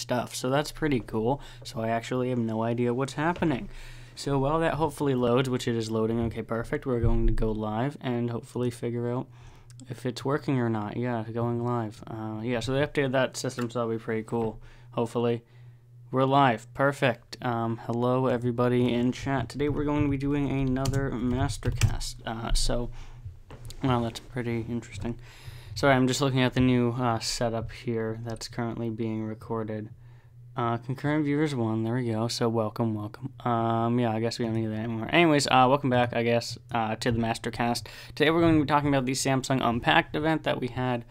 stuff. So that's pretty cool. So I actually have no idea what's happening. So while that hopefully loads, which it is loading, okay, perfect, we're going to go live and hopefully figure out if it's working or not. Yeah, going live. Yeah, so they updated that system, so that'll be pretty cool. Hopefully. We're live. Perfect. Hello, everybody in chat. Today we're going to be doing another Mastercast. Well, that's pretty interesting. Sorry, I'm just looking at the new setup here that's currently being recorded. Concurrent viewers 1, there we go. So welcome. Yeah, I guess we don't need that anymore. Anyways, welcome back, I guess, to the Mastercast. Today we're going to be talking about the Samsung Unpacked event that we had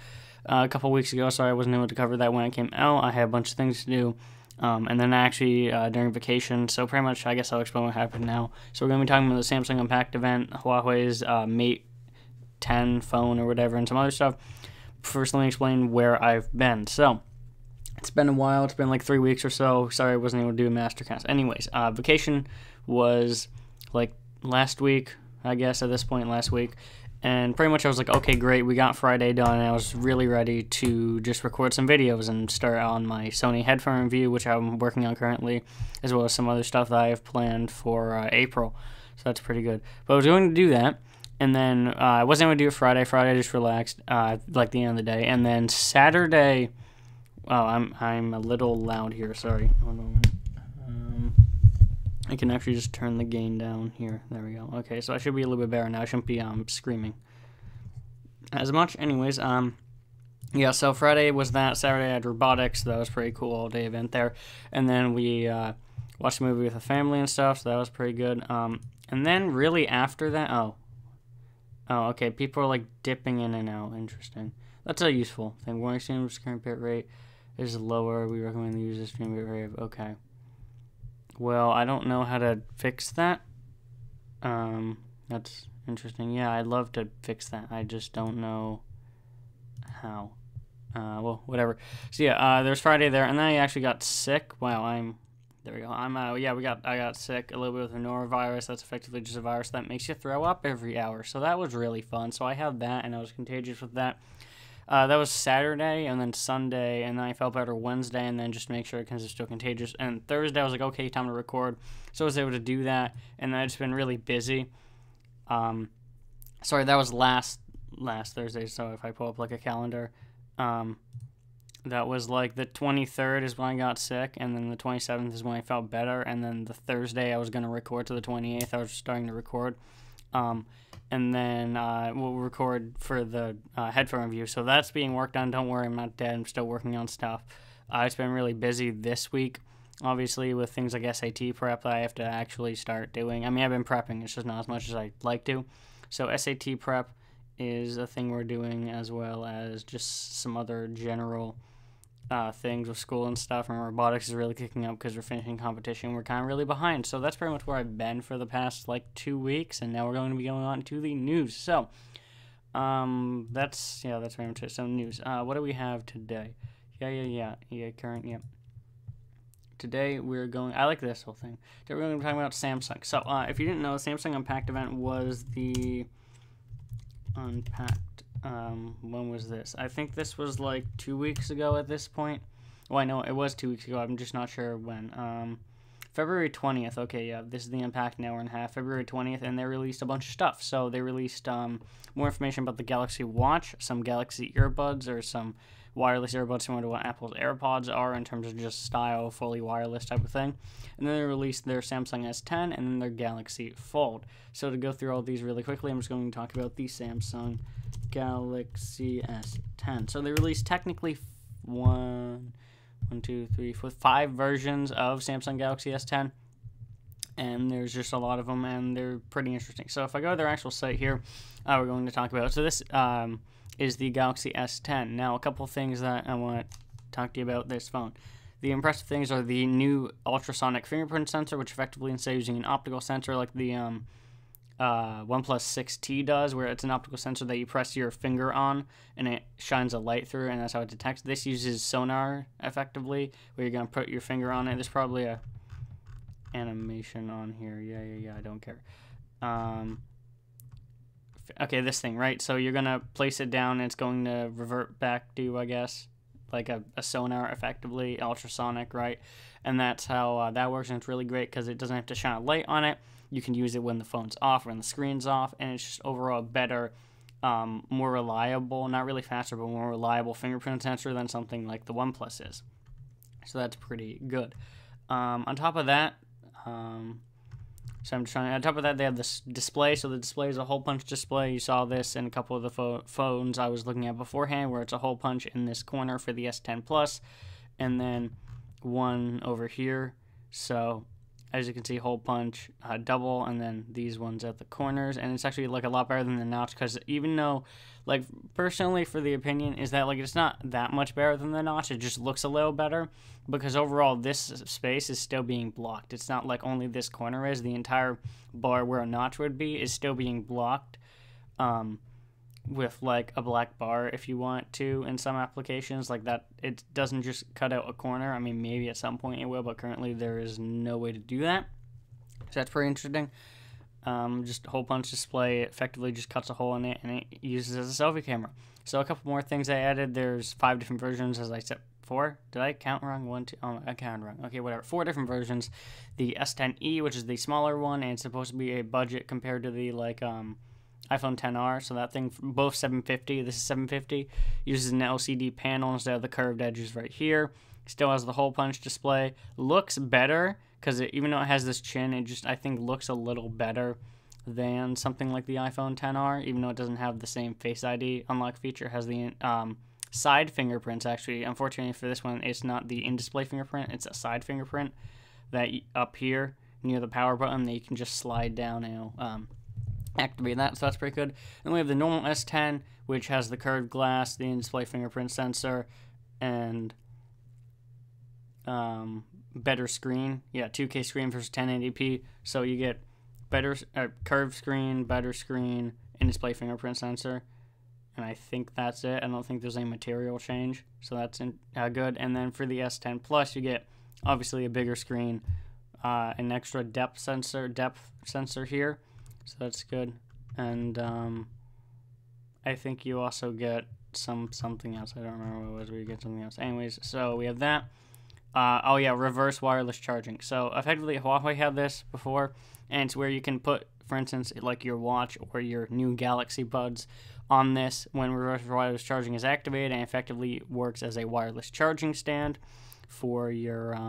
a couple weeks ago. Sorry I wasn't able to cover that when it came out. I had a bunch of things to do. And then actually during vacation, so pretty much I guess I'll explain what happened now. So we're going to be talking about the Samsung Unpacked event, Huawei's Mate 10 phone or whatever, and some other stuff. First, let me explain where I've been. So it's been a while. It's been like 3 weeks or so. Sorry I wasn't able to do a Mastercast. Anyways, vacation was like last week, I guess, at this point last week. And pretty much I was like, okay, great, we got Friday done, and I was really ready to just record some videos and start on my Sony headphone review, which I'm working on currently, as well as some other stuff that I have planned for April. So that's pretty good. But I was going to do that, and then I wasn't able to do it Friday. Friday I just relaxed, like the end of the day. And then Saturday, I'm a little loud here, sorry. One moment. I can actually just turn the gain down here. There we go. Okay, so I should be a little bit better now. I shouldn't be screaming as much. Anyways, yeah, so Friday was that. Saturday I had robotics. So that was pretty cool, all-day event there. And then we watched a movie with the family and stuff, so that was pretty good. And then really after that, oh, okay, people are like dipping in and out. Interesting. That's a useful thing. Warning stream's current bit rate is lower. We recommend the user stream bit rate. Okay. Well, I don't know how to fix that. That's interesting. Yeah, I'd love to fix that. I just don't know how. Well, whatever. So yeah, there's Friday there, and then I actually got sick. Wow, there we go. Yeah, I got sick a little bit with a norovirus. That's effectively just a virus that makes you throw up every hour. So that was really fun. So I had that, and I was contagious with that. That was Saturday, and then Sunday, and then I felt better Wednesday, and then just to make sure because it's still contagious. And Thursday, I was like, okay, time to record. So I was able to do that, and then I've just been really busy. Sorry, that was last Thursday, so if I pull up like a calendar, that was like the 23rd is when I got sick, and then the 27th is when I felt better, and then the Thursday I was going to record to the 28th. I was starting to record. And then we'll record for the headphone review. So that's being worked on. Don't worry, I'm not dead. I'm still working on stuff. It's been really busy this week, obviously, with things like SAT prep that I have to actually start doing. I mean, I've been prepping. It's just not as much as I'd like to. So SAT prep is a thing we're doing, as well as just some other general things with school and stuff, and robotics is really kicking up because we're finishing competition. We're kind of really behind, so that's pretty much where I've been for the past like 2 weeks, and now we're going to be going on to the news. So that's very much it. So news. What do we have today? Current. Today we're going. I like this whole thing. Today we're going to be talking about Samsung. So if you didn't know, the Samsung Unpacked event was the Unpacked. When was this? I think this was like 2 weeks ago at this point. Well, I know it was 2 weeks ago. I'm just not sure when. February 20th. Okay, yeah, this is the Unpacked, an hour and a half. February 20th, and they released a bunch of stuff. So they released more information about the Galaxy Watch, some Galaxy earbuds, or some wireless earbuds similar to what Apple's AirPods are in terms of just style, fully wireless type of thing. And then they released their Samsung S10 and then their Galaxy Fold. So to go through all these really quickly, I'm just going to talk about the Samsung Galaxy S10. So they released technically 5 versions of Samsung Galaxy S10. And there's just a lot of them, and they're pretty interesting. So if I go to their actual site here, we're going to talk about. So this is the Galaxy S10. Now, a couple things that I want to talk to you about this phone. The impressive things are the new ultrasonic fingerprint sensor, which effectively, instead of using an optical sensor like the OnePlus 6T does, where it's an optical sensor that you press your finger on and it shines a light through, and that's how it detects. This uses sonar, effectively, where you're going to put your finger on it. There's probably a animation on here. Yeah, I don't care. Okay, this thing, right? So you're going to place it down, and it's going to revert back to, I guess, like a sonar, effectively ultrasonic, right? And that's how that works, and it's really great because it doesn't have to shine a light on it. You can use it when the phone's off, when the screen's off, and it's just overall better, more reliable, not really faster, but more reliable fingerprint sensor than something like the OnePlus is. So that's pretty good. On top of that, on top of that, they have this display. So the display is a hole punch display. You saw this in a couple of the phones I was looking at beforehand, where it's a hole punch in this corner for the S10 Plus, and then one over here. So as you can see, hole punch, double, and then these ones at the corners. And it's actually like a lot better than the notch, because even though, like, personally, for the opinion is that like it's not that much better than the notch, it just looks a little better, because overall this space is still being blocked. It's not like only this corner is. The entire bar where a notch would be is still being blocked with like a black bar if you want to in some applications like that. It doesn't just cut out a corner. I mean, maybe at some point it will, but currently there is no way to do that. So that's pretty interesting. Just a hole punch display, it effectively just cuts a hole in it, and it uses it as a selfie camera. So a couple more things I added. There's 5 different versions, as I said. 4? Did I count wrong? 1, 2. Oh, I counted wrong. Okay, whatever. 4 different versions. The S10e, which is the smaller one, and it's supposed to be a budget compared to the like iPhone XR. So that thing, both 750. This is 750. Uses an LCD panel instead of the curved edges right here. Still has the hole punch display. Looks better because even though it has this chin, it just, I think, looks a little better than something like the iPhone XR, even though it doesn't have the same Face ID unlock feature. It has the side fingerprints, actually. Unfortunately for this one, it's not the in-display fingerprint. It's a side fingerprint that up here near the power button that you can just slide down and activate that. So that's pretty good. Then we have the normal S10, which has the curved glass, the in-display fingerprint sensor, and better screen. Yeah, 2K screen versus 1080p. So you get better curved screen, better screen, in-display fingerprint sensor. And I think that's it. I don't think there's any material change. So that's good. And then for the S10 Plus, you get obviously a bigger screen, an extra depth sensor here. So that's good. And I think you also get something else. I don't remember what it was, where you get something else. Anyways, so we have that. Oh yeah, reverse wireless charging. So effectively, Huawei had this before, and it's where you can put, for instance, like your watch or your new Galaxy Buds on this when reverse wireless charging is activated, and effectively works as a wireless charging stand for your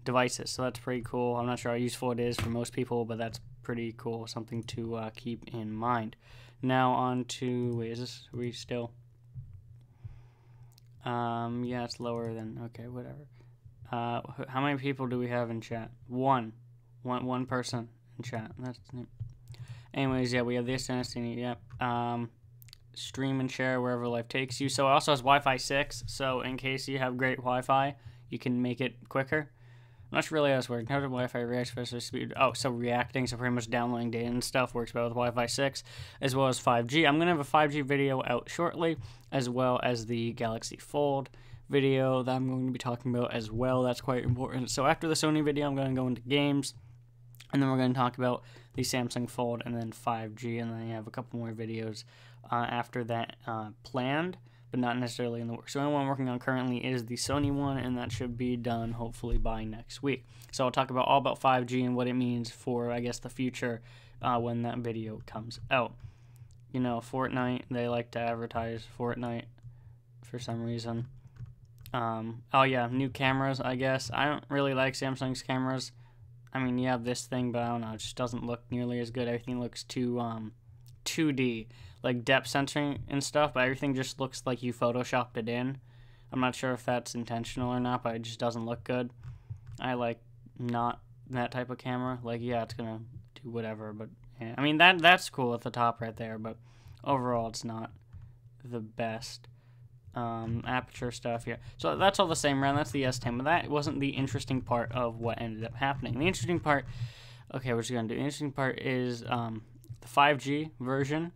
devices. So that's pretty cool. I'm not sure how useful it is for most people, but that's pretty cool. Something to keep in mind. Now on to, wait, is this, are we still? Yeah, it's lower than, okay, whatever. How many people do we have in chat? One person in chat. That's it. Anyways, yeah, we have this and yep. Stream and share wherever life takes you. So it also has Wi-Fi 6. So in case you have great Wi-Fi, you can make it quicker. I'm not sure really how this works. How does Wi-Fi react faster speed? Oh, so reacting, so pretty much downloading data and stuff works well with Wi-Fi 6, as well as 5G. I'm going to have a 5G video out shortly, as well as the Galaxy Fold video that I'm going to be talking about as well. That's quite important. So after the Sony video, I'm going to go into games, and then we're going to talk about the Samsung Fold and then 5G, and then I have a couple more videos after that planned, but not necessarily in the works. So the one I'm working on currently is the Sony one, and that should be done hopefully by next week. So I'll talk about all about 5G and what it means for, I guess, the future when that video comes out. You know, Fortnite, they like to advertise Fortnite for some reason. Oh yeah, new cameras, I guess. I don't really like Samsung's cameras. I mean, you have this thing, but I don't know, it just doesn't look nearly as good. Everything looks too 2D, like depth sensing and stuff, but everything just looks like you photoshopped it in. I'm not sure if that's intentional or not, but it just doesn't look good. I like not that type of camera. Like, yeah, it's gonna do whatever, but yeah. I mean, that's cool at the top right there, but overall it's not the best. Aperture stuff, yeah. So that's all the same around. That's the S10, but that wasn't the interesting part of what ended up happening. The interesting part, okay, what you're gonna do? The interesting part is the 5G version.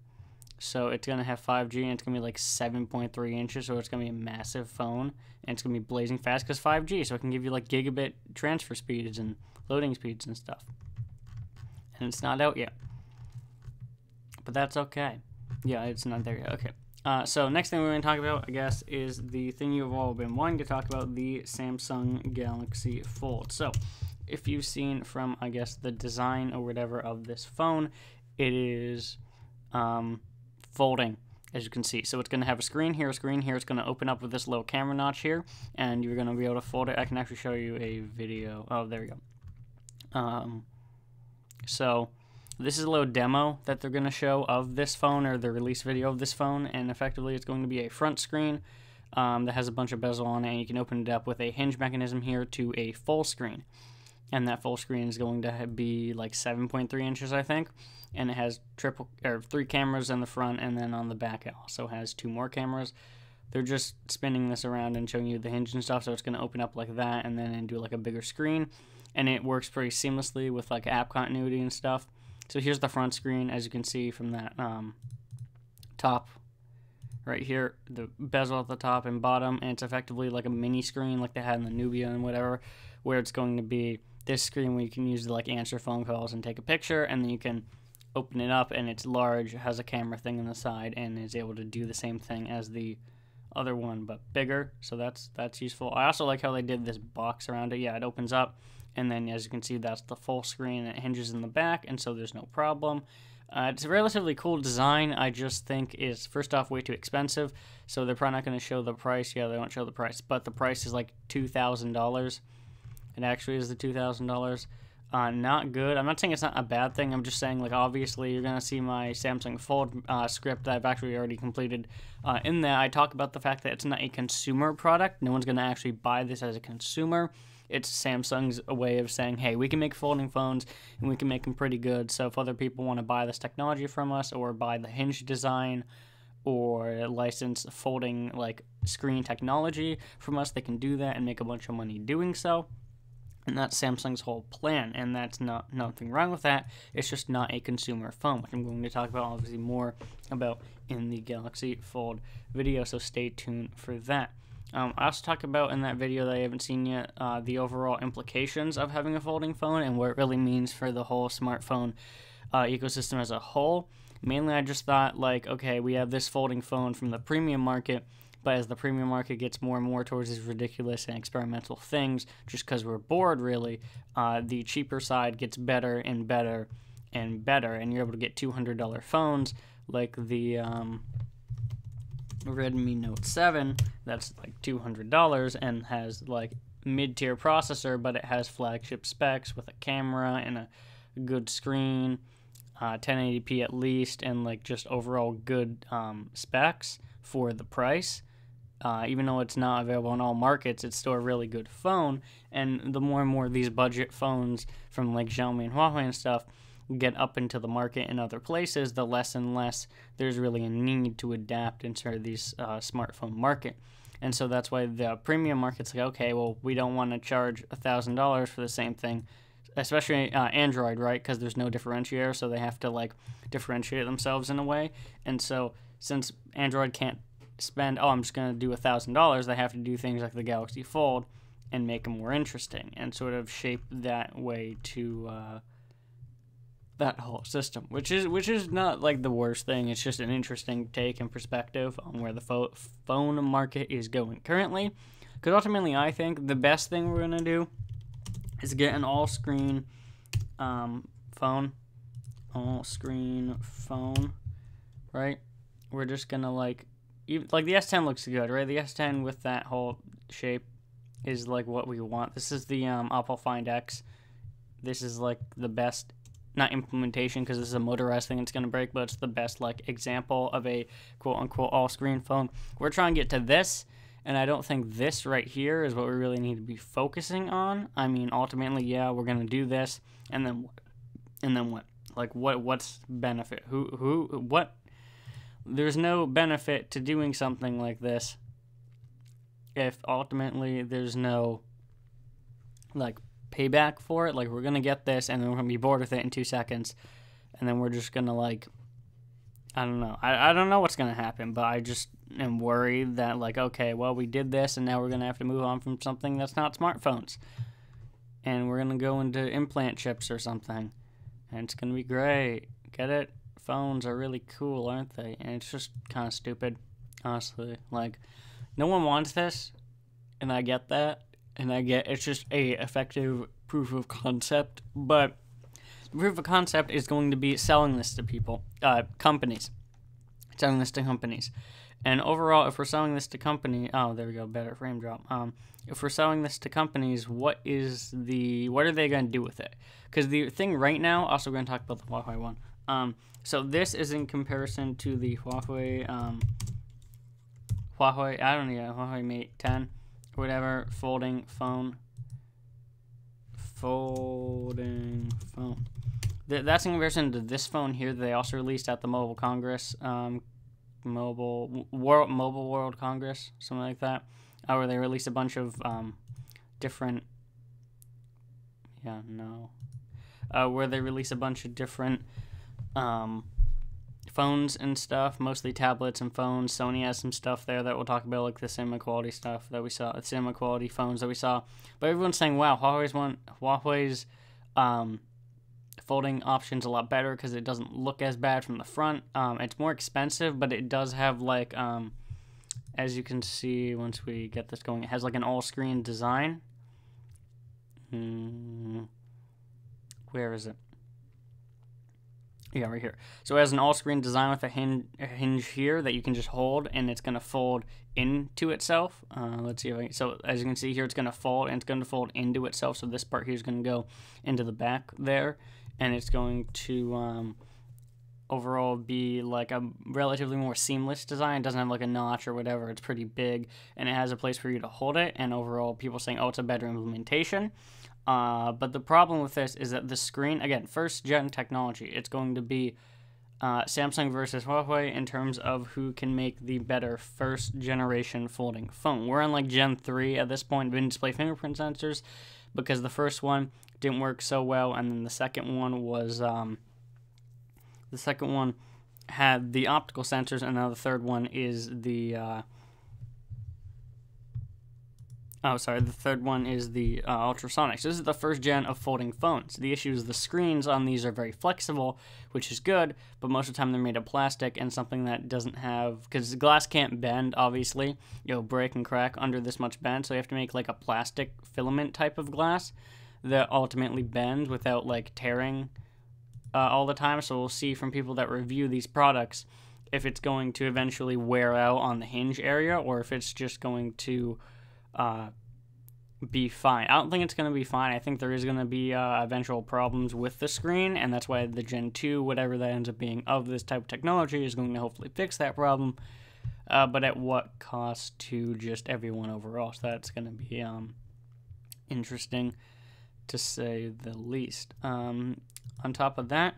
So it's gonna have 5G, and it's gonna be like 7.3 inches. So it's gonna be a massive phone, and it's gonna be blazing fast because 5G. So it can give you like gigabit transfer speeds and loading speeds and stuff. And it's not out yet, but that's okay. Yeah, it's not there yet. Okay. So next thing we're going to talk about, I guess, is the thing you've all been wanting to talk about, the Samsung Galaxy Fold. So if you've seen from, I guess, the design or whatever of this phone, it is folding, as you can see. So it's going to have a screen here, a screen here. It's going to open up with this little camera notch here, and you're going to be able to fold it. I can actually show you a video. Oh, there we go. So this is a little demo that they're going to show of this phone, or the release video of this phone, and effectively it's going to be a front screen that has a bunch of bezel on it, and you can open it up with a hinge mechanism here to a full screen. And that full screen is going to be like 7.3 inches, I think, and it has 3 cameras in the front, and then on the back it also has 2 more cameras. They're just spinning this around and showing you the hinge and stuff, so it's going to open up like that and then do like a bigger screen, and it works pretty seamlessly with like app continuity and stuff. So here's the front screen, as you can see from that top right here, the bezel at the top and bottom, and it's effectively like a mini screen like they had in the Nubia and whatever, where it's going to be this screen where you can use to like answer phone calls and take a picture, and then you can open it up and it's large, has a camera thing on the side, and is able to do the same thing as the other one but bigger. So that's useful. I also like how they did this box around it. Yeah, it opens up, and then as you can see, that's the full screen, and it hinges in the back, and so there's no problem. It's a relatively cool design. I just think it's, first off, way too expensive, so they're probably not going to show the price. Yeah, they won't show the price, but the price is like $2,000. It actually is the $2,000. Not good. I'm not saying it's not a bad thing. I'm just saying, like, obviously you're going to see my Samsung Fold script that I've actually already completed. In that, I talk about the fact that it's not a consumer product. No one's going to actually buy this as a consumer. It's Samsung's way of saying, hey, we can make folding phones, and we can make them pretty good. So if other people want to buy this technology from us, or buy the hinge design, or license folding, like, screen technology from us, they can do that and make a bunch of money doing so. And that's Samsung's whole plan, and that's nothing wrong with that. It's just not a consumer phone, which I'm going to talk about, obviously, more about in the Galaxy Fold video, so stay tuned for that. I also talk about in that video that I haven't seen yet the overall implications of having a folding phone and what it really means for the whole smartphone ecosystem as a whole. Mainly, I just thought, like, okay, we have this folding phone from the premium market, but as the premium market gets more and more towards these ridiculous and experimental things, just because we're bored, really, the cheaper side gets better and better and better, and you're able to get $200 phones like the Redmi Note 7, that's like $200 and has like mid-tier processor, but it has flagship specs with a camera and a good screen, 1080p at least, and like just overall good specs for the price. Even though it's not available in all markets, it's still a really good phone. And the more and more these budget phones from like Xiaomi and Huawei and stuff get up into the market in other places, the less and less there's really a need to adapt into these smartphone market. And so that's why the premium market's like, okay, well, we don't want to charge $1,000 for the same thing, especially Android, right? Because there's no differentiator, so they have to like differentiate themselves in a way. And so since Android can't spend, I'm just going to do $1,000, they have to do things like the Galaxy Fold and make them more interesting and sort of shape that way to that whole system, which is not like the worst thing. It's just an interesting take and perspective on where the phone market is going currently, because ultimately I think the best thing we're going to do is get an all-screen phone, right? We're just going to like the S10 looks good, right? The S10 with that whole shape is like what we want. This is the Oppo Find X. This is like the best, not implementation because this is a motorized thing it's going to break, but it's the best like example of a quote-unquote all-screen phone. We're trying to get to this, and I don't think this right here is what we really need to be focusing on. I mean, ultimately, yeah, we're going to do this, and then what? Like, what's benefit? What? There's no benefit to doing something like this if ultimately there's no like payback for it. Like, we're gonna get this and then we're gonna be bored with it in 2 seconds, and then we're just gonna like, I don't know. I don't know what's gonna happen, but I just am worried that like, okay, well, we did this and now we're gonna have to move on from something that's not smartphones, and we're gonna go into implant chips or something, and it's gonna be great. Get it? Phones are really cool, aren't they? And it's just kind of stupid. honestly. Like, no one wants this, and I get that, and I get it's just a effective proof of concept, but proof of concept is going to be selling this to people, companies, selling this to companies. And overall, if we're selling this to company, oh, there we go, better frame drop. If we're selling this to companies, what are they going to do with it? Because the thing right now, also going to talk about the Huawei one. So this is in comparison to the Huawei, Huawei Mate 10, or whatever, folding phone. That's in comparison to this phone here that they also released at the Mobile Congress, Mobile World Congress, something like that, where they released a bunch of different, where they release a bunch of different phones and stuff, mostly tablets and phones. Sony has some stuff there that we'll talk about, like the cinema quality stuff that we saw, the cinema quality phones that we saw. But everyone's saying, wow, Huawei's folding option's a lot better because it doesn't look as bad from the front. It's more expensive, but it does have, like, as you can see once we get this going, it has like an all-screen design. Where is it? Yeah, right here. So it has an all-screen design with a hinge here that you can just hold, and it's going to fold into itself. Let's see if so as you can see here, it's going to fold, and it's going to fold into itself. So this part here is going to go into the back there, and it's going to overall be like a relatively more seamless design. It doesn't have like a notch or whatever. It's pretty big, and it has a place for you to hold it, and overall people saying, oh, it's a better implementation. But the problem with this is that the screen, again, first gen technology, it's going to be Samsung versus Huawei in terms of who can make the better first generation folding phone. We're on like Gen 3 at this point, in-display fingerprint sensors, because the first one didn't work so well, and then the second one was had the optical sensors, and now the third one is the the third one is the ultrasonic. So this is the first gen of folding phones. The issue is the screens on these are very flexible, which is good, but most of the time they're made of plastic, and something that doesn't have, because glass can't bend, obviously, break and crack under this much bend, so you have to make like a plastic filament type of glass that ultimately bends without like tearing all the time. So we'll see from people that review these products if it's going to eventually wear out on the hinge area, or if it's just going to be fine. I don't think it's going to be fine. I think there is going to be eventual problems with the screen, and that's why the Gen 2, whatever that ends up being of this type of technology, is going to hopefully fix that problem, but at what cost to just everyone overall. So that's going to be interesting, to say the least. On top of that,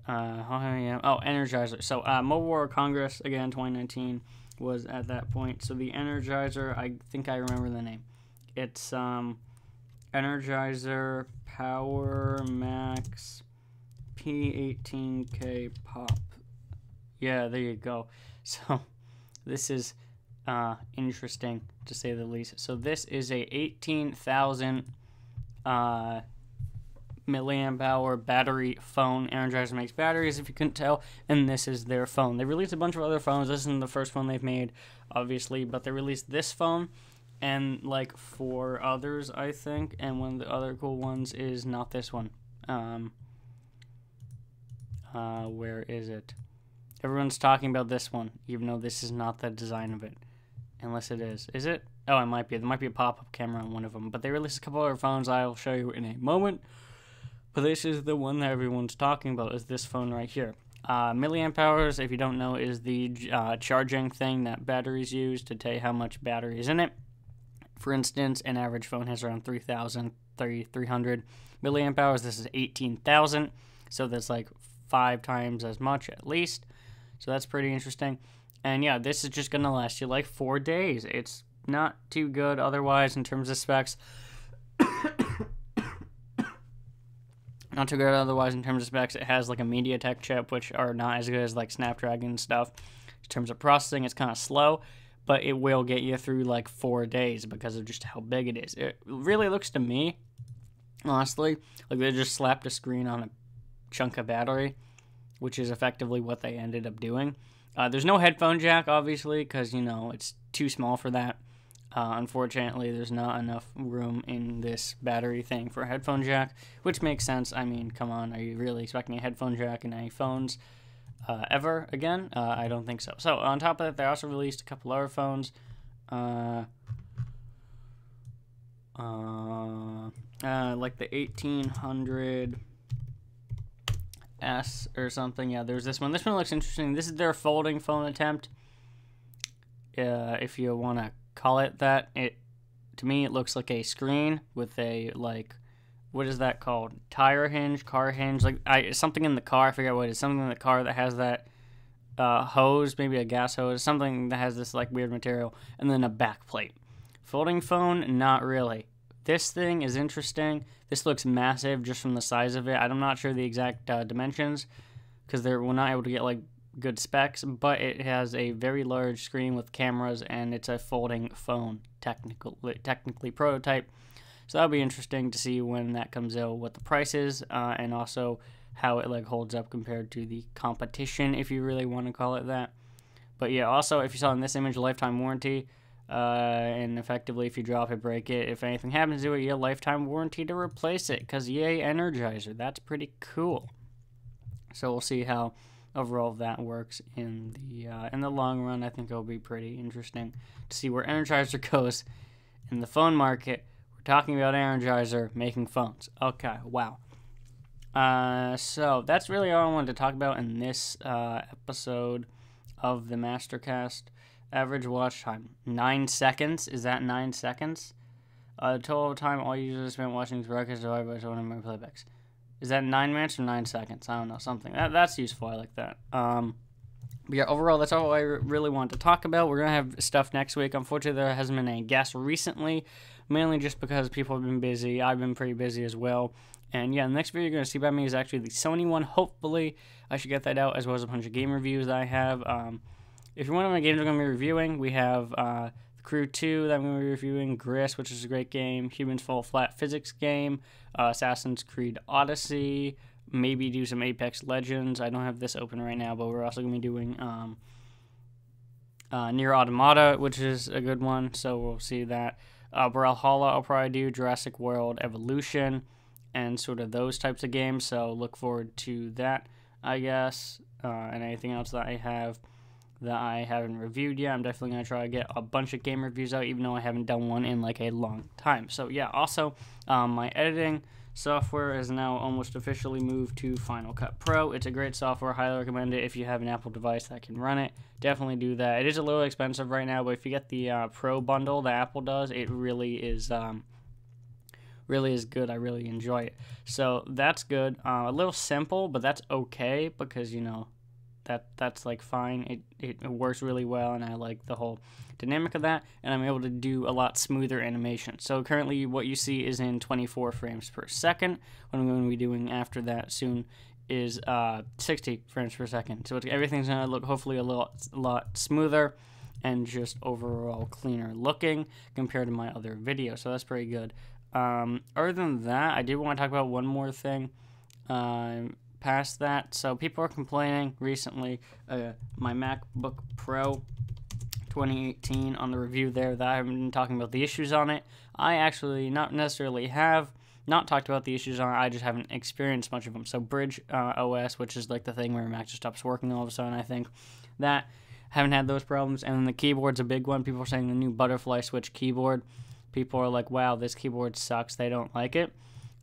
Energizer. So Mobile World Congress, again, 2019 was at that point. So the Energizer, I think I remember the name. It's Energizer Power Max P18K Pop. Yeah, there you go. So this is interesting, to say the least. So this is a 18,000 milliamp hour battery phone. Energizer makes batteries, if you couldn't tell, and this is their phone. They released a bunch of other phones. This isn't the first phone they've made, obviously, but they released this phone and like 4 others, I think, and one of the other cool ones is not this one. Where is it? Everyone's talking about this one, even though this is not the design of it, unless it is. Is it? Oh, it might be. There might be a pop-up camera on one of them, but they released a couple other phones I'll show you in a moment. But this is the one that everyone's talking about, is this phone right here. Milliamp hours, if you don't know, is the charging thing that batteries use to tell you how much battery is in it. For instance, an average phone has around 3,300 milliamp hours. This is 18,000, so that's like 5 times as much at least. So that's pretty interesting. And yeah, this is just going to last you like 4 days. It's not too good otherwise in terms of specs. Not too good otherwise in terms of specs. It has like a MediaTek chip, which are not as good as like Snapdragon and stuff. In terms of processing, it's kind of slow, but it will get you through like 4 days because of just how big it is. It really looks to me, honestly, like they just slapped a screen on a chunk of battery, which is effectively what they ended up doing. There's no headphone jack, obviously, because, you know, it's too small for that. Unfortunately, there's not enough room in this battery thing for a headphone jack, which makes sense. I mean, come on, are you really expecting a headphone jack in any phones ever again? I don't think so. So, on top of that, they also released a couple other phones. Like the 1800S or something. Yeah, there's this one. This one looks interesting. This is their folding phone attempt. If you want to call it that. To me, it looks like a screen with a, like, what is that called? Tire hinge, car hinge, like something in the car. I forget what it is. Something in the car that has that hose, maybe a gas hose, something that has this like weird material, and then a back plate. Folding phone, not really. This thing is interesting. This looks massive just from the size of it. I'm not sure the exact dimensions because we're not able to get like good specs, but it has a very large screen with cameras, and it's a folding phone, technically prototype. So that'll be interesting to see when that comes out, what the price is, and also how it like holds up compared to the competition, if you really want to call it that. But yeah, also if you saw in this image, lifetime warranty, and effectively if you drop it, break it, if anything happens to it, you get a lifetime warranty to replace it. Cause yay, Energizer, that's pretty cool. So we'll see how overall that works in the long run. I think it'll be pretty interesting to see where Energizer goes in the phone market. We're talking about Energizer making phones. Okay, wow. So that's really all I wanted to talk about in this episode of the Mastercast. Average watch time, 9 seconds. Is that 9 seconds? Total time all users spent watching this broadcast divided by total number of playbacks. Is that 9 minutes or 9 seconds? I don't know, something. That's useful. I like that. But yeah, overall, that's all I really wanted to talk about. We're going to have stuff next week. Unfortunately, there hasn't been any guests recently, mainly just because people have been busy. I've been pretty busy as well. And yeah, the next video you're going to see by me is actually the Sony one. Hopefully, I should get that out, as well as a bunch of game reviews that I have. If you're wondering what games I'm going to be reviewing, we have The Crew 2 that I'm going to be reviewing, Gris, which is a great game, Humans Fall Flat physics game, Assassin's Creed Odyssey, maybe do some Apex Legends. I don't have this open right now, but we're also going to be doing Nier Automata, which is a good one, so we'll see that. Brawlhalla I'll probably do, Jurassic World Evolution, and sort of those types of games, so look forward to that, I guess, and anything else that I have that I haven't reviewed yet. I'm definitely going to try to get a bunch of game reviews out, even though I haven't done one in like a long time. So yeah, also my editing software has now almost officially moved to Final Cut Pro. It's a great software. Highly recommend it if you have an Apple device that can run it. Definitely do that. It is a little expensive right now, but if you get the Pro bundle that Apple does, it really is good. I really enjoy it. So that's good. A little simple, but that's okay because, you know, that's like fine. It works really well, and I like the whole dynamic of that, and I'm able to do a lot smoother animation. So currently what you see is in 24 frames per second. What I'm going to be doing after that soon is 60 frames per second. So everything's going to look hopefully a lot smoother and just overall cleaner looking compared to my other videos. So that's pretty good. Other than that, I did want to talk about one more thing. Past that, so people are complaining recently, my MacBook Pro 2018 on the review there, that I haven't been talking about the issues on it. I actually not necessarily have not talked about the issues on it, I just haven't experienced much of them. So Bridge OS, which is like the thing where Mac just stops working all of a sudden, I think that haven't had those problems. And then the keyboard's a big one. People are saying the new butterfly switch keyboard, people are like, wow, this keyboard sucks, they don't like it.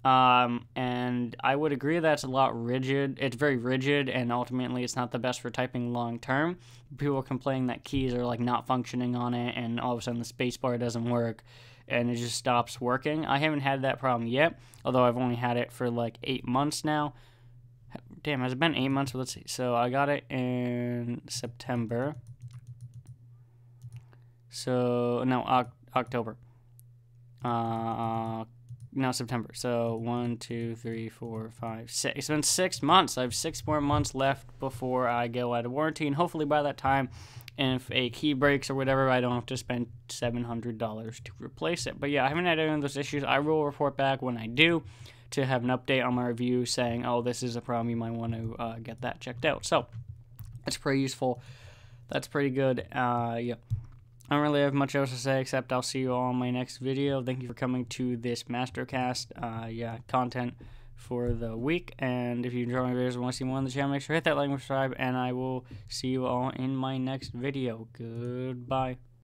And I would agree that it's a lot rigid. It's very rigid, and ultimately it's not the best for typing long term. People are complaining that keys are like not functioning on it, and all of a sudden the spacebar doesn't work, and it just stops working. I haven't had that problem yet, although I've only had it for like 8 months now. Damn, has it been 8 months? Let's see. So I got it in September. So no, October. No, September. So 1, 2, 3, 4, 5, 6. It's been 6 months. I have 6 more months left before I go out of warranty, and hopefully by that time, if a key breaks or whatever, I don't have to spend $700 to replace it. But yeah, I haven't had any of those issues. I will report back when I do to have an update on my review saying, oh, this is a problem, you might want to get that checked out. So it's pretty useful that's pretty good. Yeah. I don't really have much else to say except I'll see you all in my next video. Thank you for coming to this Mastercast, content for the week. And if you enjoy my videos and want to see more on the channel, make sure to hit that like and subscribe. And I will see you all in my next video. Goodbye.